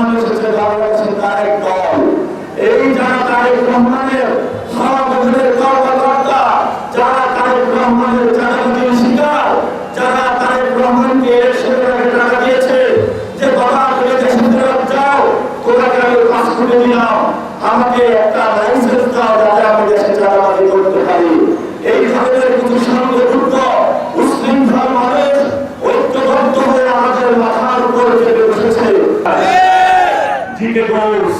রহমান এসেছে বাংলাদেশের তারেক দল। এই যারা তারেক রহমানের সভাপতিদের কর্মকর্তা, যারা তারেক রহমানের চাঁদাবাজির শিকার, যারা তারেক রহমানকে এসে টাকা দিয়েছে যে বাবা তুমি দেশে ফেরত যাও, তোমাকে আমি পাসপোর্ট দিলাম, আমাকে একটা লাইসেন্স দাও যাতে আমি দেশে চাঁদাবাজি করতে পারি। এই ধরনের কিছু সংগঠিত উশৃঙ্খল মানুষ ঐক্যবদ্ধ হয়ে আমাদের মাথার উপর চেপে বসেছে। জিকে ঘোষ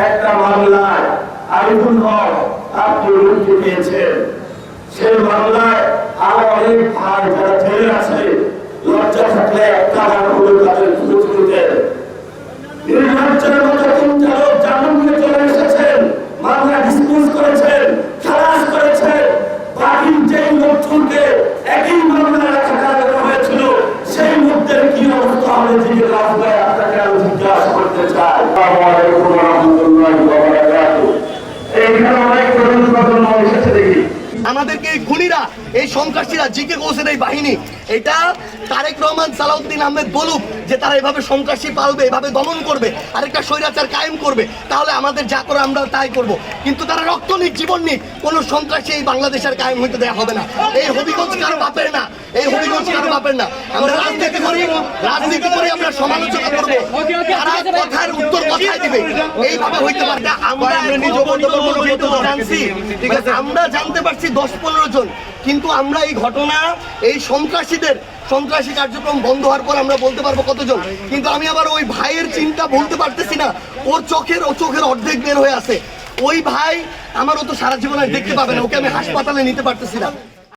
একটা মামলায় আরিফুল হক আপনি মুক্তি পেয়েছেন, সেই মামলায় আরো অনেক ভাই যারা জেলে আছে, লজ্জা থাকলে একটা হলো তাদের খুঁজে নির্লজ্জের মতো তিনটা লোক জামিন নিয়ে চলে এসেছেন, মামলা ডিসমিস করেছেন, খালাস করেছেন। বাকি যেই লোকজনকে একই মামলা রাখা হয়েছিল সেই লোকদের কি অবস্থা হবে জিকে রাখবে আপনাকে আমি জিজ্ঞাসা করতে চাই। আসসালামু আলাইকুম ওয়া রাহমাতুল্লাহি ওয়া বারাকাতুহু। এইখানে অনেক প্রশ্ন এসেছে দেখি আমাদেরকে এই খুনিরা, এই সন্ত্রাসীরা, জিকে ঘোষের এই বাহিনী, এটা তারেক রহমান, সালাউদ্দিন আহমেদ বলুক যে তারা এভাবে সন্ত্রাসী পালবে, এভাবে দমন করবে, আরেকটা স্বৈরাচার কায়েম করবে, তাহলে আমাদের যা করে আমরা তাই করব। কিন্তু তারা রক্ত নিক, জীবন নিক, কোনো সন্ত্রাসী এই বাংলাদেশের কায়েম হইতে দেওয়া হবে না। এই হবিগঞ্জ কারো বাপের না, এই হবিগঞ্জ কারো বাপের না। আমরা রাজনীতি করি, আমরা সমালোচনা করবো, তারা কথার উত্তর কথায় দিবে, এইভাবে হইতে পারে না। আমরা জানছি, ঠিক আছে, আমরা জানতে পারছি 10-15 জন, কিন্তু আমরা এই ঘটনা, এই সন্ত্রাসী কার্যক্রম বন্ধ হওয়ার পর আমরা বলতে পারবো কতজন। কিন্তু আমি আবার ওই ভাইয়ের চিন্তা বলতে পারতেছি না, ওর চোখের অর্ধেক বের হয়ে আছে। ওই ভাই আমারও তো সারা জীবন দেখতে পাবে না, ওকে আমি হাসপাতালে নিতে পারতেছি না।